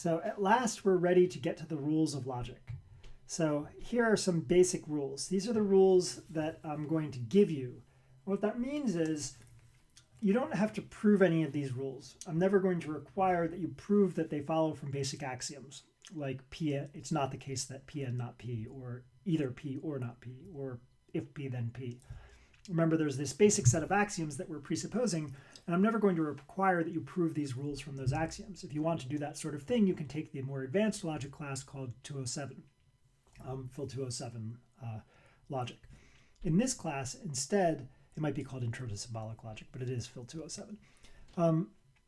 So at last we're ready to get to the rules of logic. So here are some basic rules. These are the rules that I'm going to give you. What that means is you don't have to prove any of these rules. I'm never going to require that you prove that they follow from basic axioms, like P, it's not the case that P and not P, or either P or not P, or if P then P. Remember, there's this basic set of axioms that we're presupposing, and I'm never going to require that you prove these rules from those axioms. If you want to do that sort of thing, you can take the more advanced logic class called 207, Phil 207 logic. In this class, instead, it might be called Intro to Symbolic Logic, but it is Phil 207.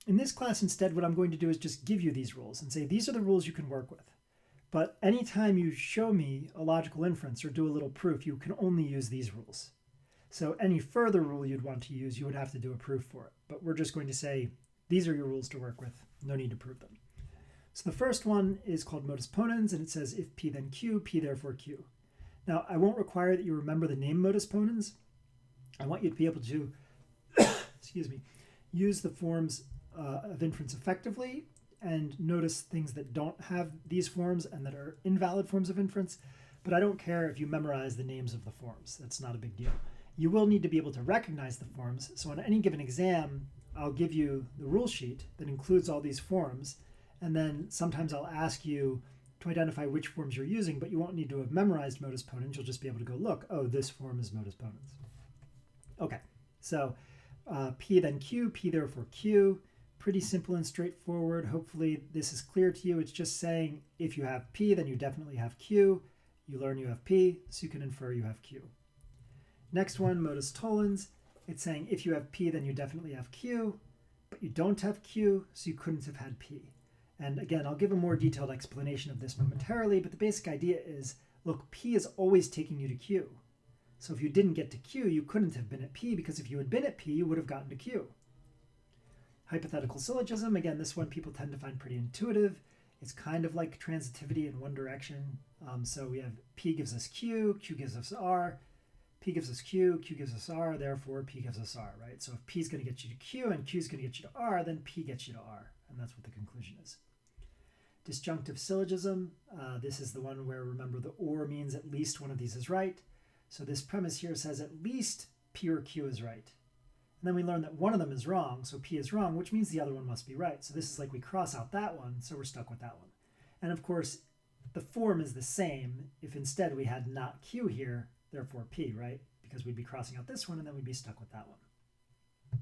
In this class, instead, what I'm going to do is just give you these rules and say, these are the rules you can work with. But anytime you show me a logical inference or do a little proof, you can only use these rules. So any further rule you'd want to use, you would have to do a proof for it. But we're just going to say, these are your rules to work with. No need to prove them. So the first one is called modus ponens, and it says if P then Q, P therefore Q. Now, I won't require that you remember the name modus ponens. I want you to be able to, excuse me, use the forms of inference effectively and notice things that don't have these forms and that are invalid forms of inference. But I don't care if you memorize the names of the forms. That's not a big deal. You will need to be able to recognize the forms. So on any given exam, I'll give you the rule sheet that includes all these forms. And then sometimes I'll ask you to identify which forms you're using, but you won't need to have memorized modus ponens. You'll just be able to go, look, oh, this form is modus ponens. Okay, so P then Q, P therefore Q. Pretty simple and straightforward. Hopefully this is clear to you. It's just saying if you have P, then you definitely have Q. You learn you have P, so you can infer you have Q. Next one, modus tollens. It's saying if you have P, then you definitely have Q, but you don't have Q, so you couldn't have had P. And again, I'll give a more detailed explanation of this momentarily, but the basic idea is, look, P is always taking you to Q. So if you didn't get to Q, you couldn't have been at P, because if you had been at P, you would have gotten to Q. Hypothetical syllogism, again, this one people tend to find pretty intuitive. It's kind of like transitivity in one direction. So we have P gives us Q, Q gives us R, P gives us Q, Q gives us R, therefore P gives us R, right? So if P is going to get you to Q and Q is going to get you to R, then P gets you to R, and that's what the conclusion is. Disjunctive syllogism, this is the one where, remember, the or means at least one of these is right. So this premise here says at least P or Q is right. And then we learn that one of them is wrong, so P is wrong, which means the other one must be right. So this is like we cross out that one, so we're stuck with that one. And of course, the form is the same if instead we had not Q here, therefore P, right? Because we'd be crossing out this one and then we'd be stuck with that one.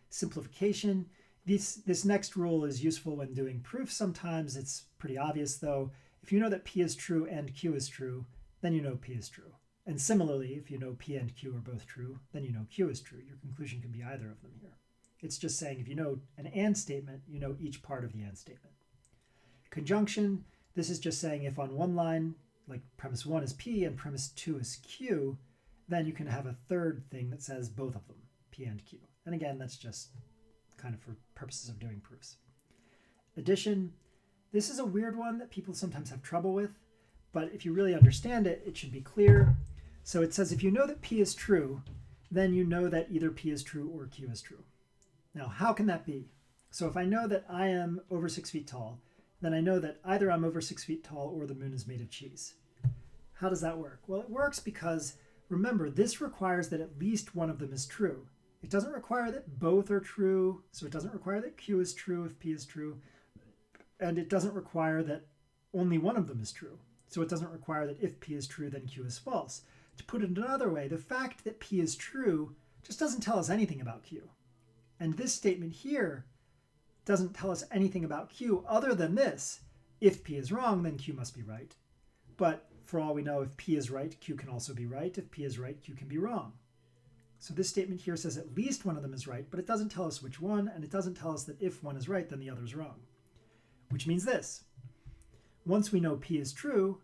Simplification. This next rule is useful when doing proofs sometimes. It's pretty obvious though. If you know that P is true and Q is true, then you know P is true. And similarly, if you know P and Q are both true, then you know Q is true. Your conclusion can be either of them here. It's just saying if you know an and statement, you know each part of the and statement. Conjunction, this is just saying if on one line, like premise 1 is P and premise 2 is Q, then you can have a third thing that says both of them, P and Q. And again, that's just kind of for purposes of doing proofs. Addition, this is a weird one that people sometimes have trouble with, but if you really understand it, it should be clear. So it says if you know that P is true, then you know that either P is true or Q is true. Now, how can that be? So if I know that I am over 6 feet tall, then I know that either I'm over 6 feet tall or the moon is made of cheese. How does that work? Well, it works because, remember, this requires that at least one of them is true. It doesn't require that both are true, so it doesn't require that Q is true if P is true, and it doesn't require that only one of them is true. So it doesn't require that if P is true, then Q is false. To put it another way, the fact that P is true just doesn't tell us anything about Q. And this statement here doesn't tell us anything about Q other than this. If P is wrong, then Q must be right. But for all we know, if P is right, Q can also be right. If P is right, Q can be wrong. So this statement here says at least one of them is right, but it doesn't tell us which one, and it doesn't tell us that if one is right, then the other is wrong. Which means this. Once we know P is true,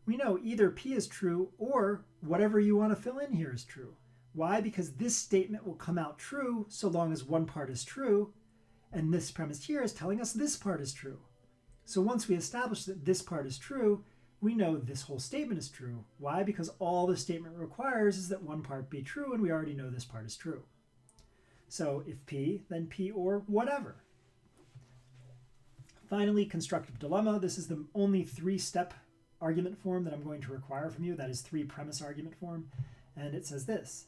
we know either P is true or whatever you want to fill in here is true. Why? Because this statement will come out true so long as one part is true, and this premise here is telling us this part is true. So once we establish that this part is true, we know this whole statement is true. Why? Because all the statement requires is that one part be true, and we already know this part is true. So if P, then P or whatever. Finally, constructive dilemma. This is the only 3-step argument form that I'm going to require from you. That is 3-premise argument form. And it says this,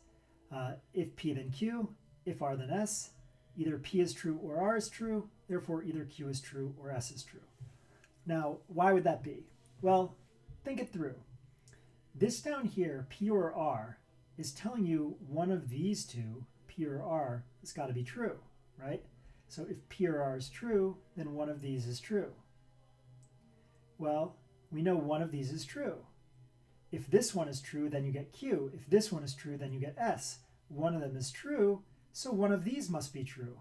if P then Q, if R then S, either P is true or R is true, therefore either Q is true or S is true. Now, why would that be? Well, think it through. This down here, P or R, is telling you one of these two, P or R, has got to be true, right? So if P or R is true, then one of these is true. Well, we know one of these is true. If this one is true, then you get Q. If this one is true, then you get S. One of them is true, so one of these must be true.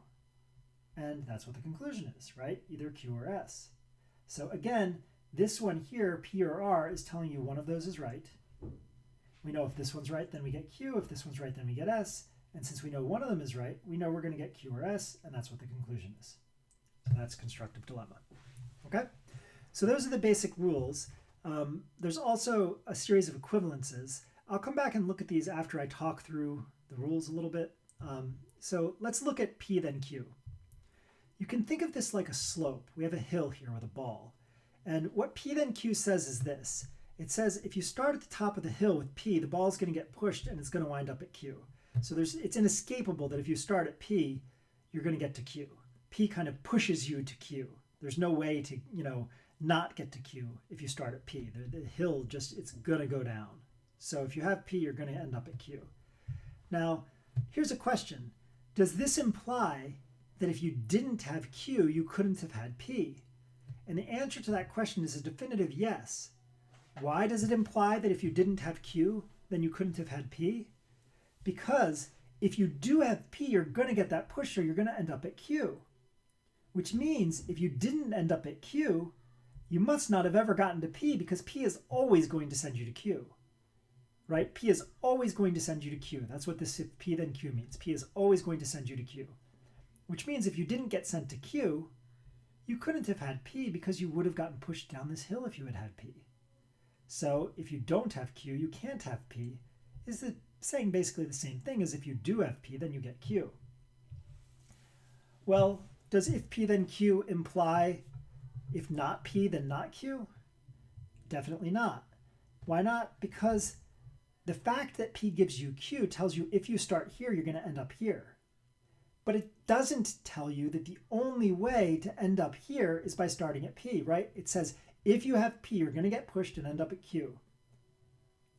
And that's what the conclusion is, right? Either Q or S. So again, this one here, P or R, is telling you one of those is right. We know if this one's right, then we get Q. If this one's right, then we get S. And since we know one of them is right, we know we're going to get Q or S, and that's what the conclusion is. So that's constructive dilemma. Okay? So those are the basic rules. There's also a series of equivalences. I'll come back and look at these after I talk through the rules a little bit. So let's look at P then Q. You can think of this like a slope. We have a hill here with a ball. And what P then Q says is this. It says if you start at the top of the hill with P, the ball is going to get pushed and it's going to wind up at Q. So it's inescapable that if you start at P, you're going to get to Q. P kind of pushes you to Q. There's no way to, not get to Q if you start at P. The hill it's going to go down. So if you have P, you're going to end up at Q. Now, here's a question. Does this imply that if you didn't have Q, you couldn't have had P? And the answer to that question is a definitive yes. Why does it imply that if you didn't have Q, then you couldn't have had P? Because if you do have P, you're going to get that push, so you're going to end up at Q. Which means if you didn't end up at Q, you must not have ever gotten to P, because P is always going to send you to Q. Right? P is always going to send you to Q. That's what this if P then Q means. P is always going to send you to Q. Which means if you didn't get sent to Q, you couldn't have had P because you would have gotten pushed down this hill if you had had P. So if you don't have Q, you can't have P, is saying basically the same thing as if you do have P, then you get Q. Well, does if P then Q imply if not P, then not Q? Definitely not. Why not? Because the fact that P gives you Q tells you if you start here, you're going to end up here. But it doesn't tell you that the only way to end up here is by starting at P, right? It says if you have P, you're going to get pushed and end up at Q.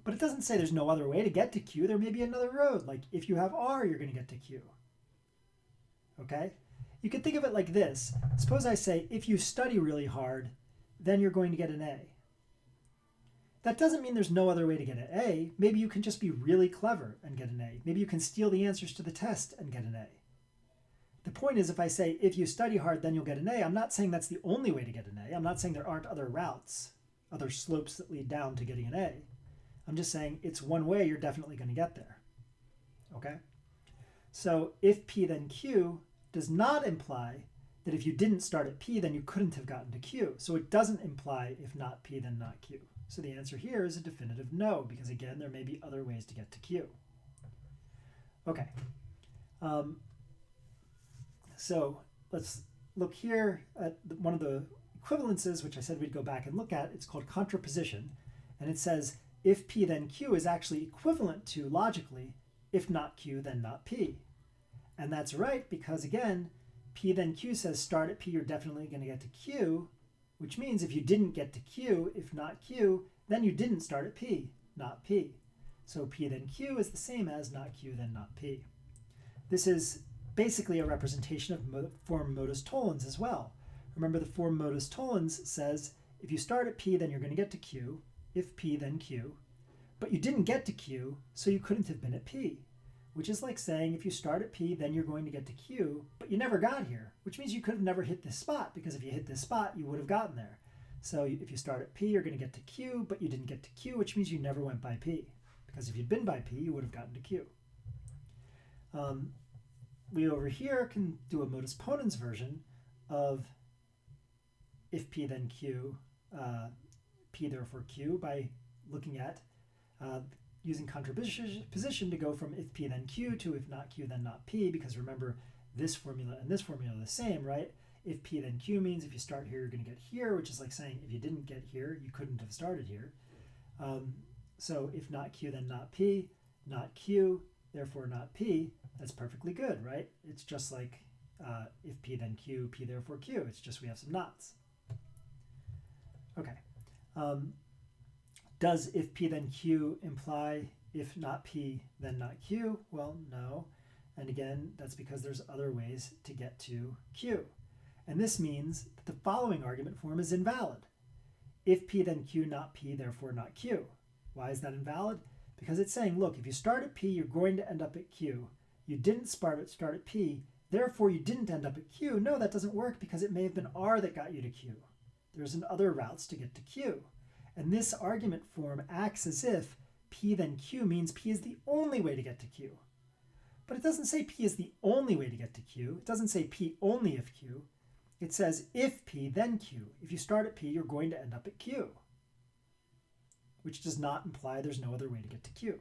But it doesn't say there's no other way to get to Q. There may be another road. Like if you have R, you're going to get to Q. Okay? You can think of it like this. Suppose I say if you study really hard, then you're going to get an A. That doesn't mean there's no other way to get an A. Maybe you can just be really clever and get an A. Maybe you can steal the answers to the test and get an A. The point is, if I say, if you study hard, then you'll get an A, I'm not saying that's the only way to get an A. I'm not saying there aren't other routes, other slopes that lead down to getting an A. I'm just saying it's one way, you're definitely going to get there. Okay? So if P then Q does not imply that if you didn't start at P, then you couldn't have gotten to Q. So it doesn't imply if not P, then not Q. So the answer here is a definitive no, because again, there may be other ways to get to Q. Okay. So let's look here at one of the equivalences, which I said we'd go back and look at. It's called contraposition. And it says if P then Q is actually equivalent to, logically, if not Q, then not P. And that's right, because again, P then Q says start at P, you're definitely going to get to Q, which means if you didn't get to Q, if not Q, then you didn't start at P, not P. So P then Q is the same as not Q, then not P. This is basically a representation of form modus tollens as well. Remember, the form modus tollens says if you start at P, then you're going to get to Q, if P, then Q. But you didn't get to Q, so you couldn't have been at P, which is like saying if you start at P, then you're going to get to Q, but you never got here, which means you could have never hit this spot, because if you hit this spot, you would have gotten there. So if you start at P, you're going to get to Q, but you didn't get to Q, which means you never went by P, because if you'd been by P, you would have gotten to Q. We over here can do a modus ponens version of if P then Q, P therefore Q, by looking at using contraposition to go from if P then Q to if not Q then not P, because remember this formula and this formula are the same, right? if P then Q means if you start here, you're going to get here, which is like saying if you didn't get here, you couldn't have started here. So if not Q, then not P, not Q, therefore not P. That's perfectly good, right? It's just like if P then Q, P therefore Q. It's just we have some nots. Okay. Does if P then Q imply if not P, then not Q? Well, no. And again, that's because there's other ways to get to Q. And this means that the following argument form is invalid. If P, then Q, not P, therefore not Q. Why is that invalid? Because it's saying, look, if you start at P, you're going to end up at Q. You didn't start at P, therefore you didn't end up at Q. No, that doesn't work because it may have been R that got you to Q. There's other routes to get to Q. And this argument form acts as if P then Q means P is the only way to get to Q. But it doesn't say P is the only way to get to Q. It doesn't say P only if Q. It says if P, then Q. If you start at P, you're going to end up at Q, which does not imply there's no other way to get to Q.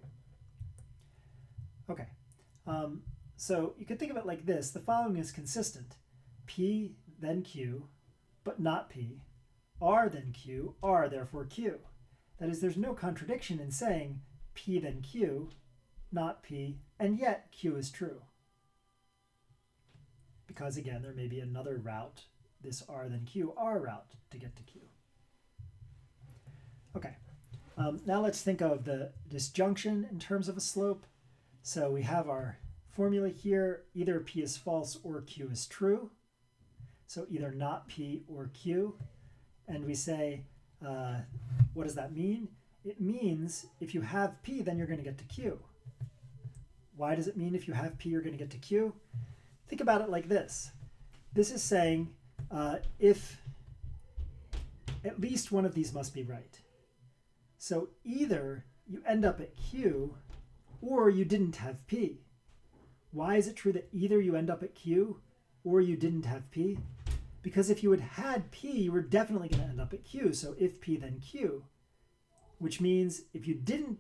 Okay, so you can think of it like this. The following is consistent. P, then Q, but not P. R, then Q, R, therefore Q. That is, there's no contradiction in saying P, then Q, not P, and yet Q is true. Because again, there may be another route, this R then Q, R route to get to Q. Okay, now let's think of the disjunction in terms of a slope. So we have our formula here, either P is false or Q is true. So either not P or Q. And we say, what does that mean? It means if you have P, then you're going to get to Q. Why does it mean if you have P, you're going to get to Q? Think about it like this. This is saying if at least one of these must be right. So either you end up at Q or you didn't have P. Why is it true that either you end up at Q or you didn't have P? Because if you had P, you were definitely going to end up at Q. So if P, then Q, which means if you didn't,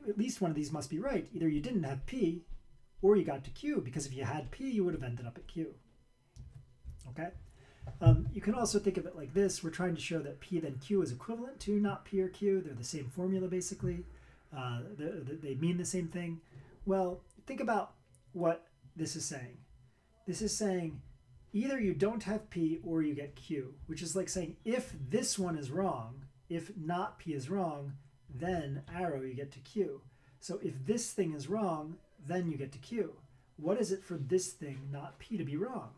at least one of these must be right. Either you didn't have P or you got to Q, because if you had P, you would have ended up at Q. Okay? You can also think of it like this. We're trying to show that P then Q is equivalent to not P or Q. They're the same formula, basically. They mean the same thing. Well, think about what this is saying. This is saying either you don't have P or you get Q, which is like saying if this one is wrong, if not P is wrong, then arrow you get to Q. So if this thing is wrong, then you get to Q. What is it for this thing, not P, to be wrong?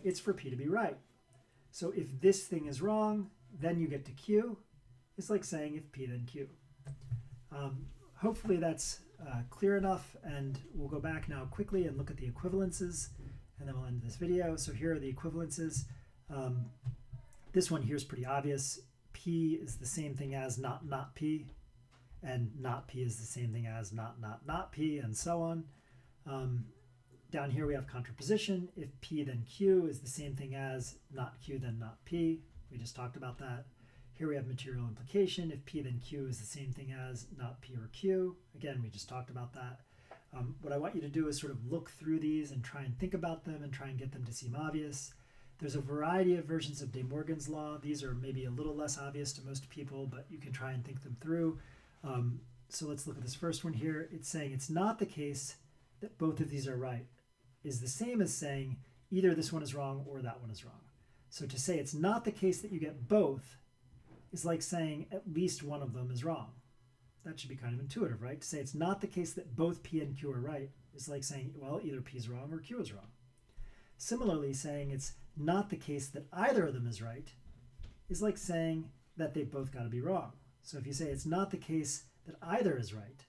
It's for P to be right. So if this thing is wrong, then you get to Q. It's like saying if P, then Q. Hopefully that's clear enough, and we'll go back now quickly and look at the equivalences, and then we'll end this video. So here are the equivalences. This one here is pretty obvious. P is the same thing as not P, and not P is the same thing as not P, and so on. Down here we have contraposition. If P then Q is the same thing as not Q then not P. We just talked about that. Here we have material implication. If P then Q is the same thing as not P or Q. Again, we just talked about that. What I want you to do is sort of look through these and try and think about them and try and get them to seem obvious. There's a variety of versions of De Morgan's law. These are maybe a little less obvious to most people, but you can try and think them through. So let's look at this first one here. It's saying it's not the case that both of these are right, is the same as saying either this one is wrong or that one is wrong. So to say it's not the case that you get both is like saying at least one of them is wrong. That should be kind of intuitive, right? To say it's not the case that both P and Q are right is like saying, well, either P is wrong or Q is wrong. Similarly, saying it's not the case that either of them is right is like saying that they've both got to be wrong. So if you say it's not the case that either is right,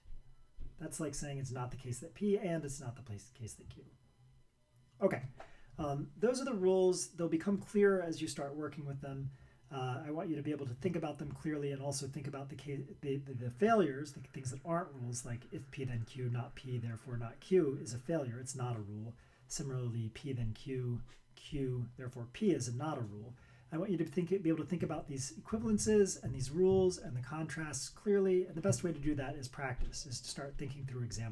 that's like saying it's not the case that P and it's not the case that Q. Okay, those are the rules. They'll become clearer as you start working with them. I want you to be able to think about them clearly and also think about the failures, the things that aren't rules, like if P then Q, not P, therefore not Q is a failure. It's not a rule. Similarly, P then Q, Q, therefore P is not a rule. I want you to be able to think about these equivalences and these rules and the contrasts clearly. And the best way to do that is practice, is to start thinking through examples.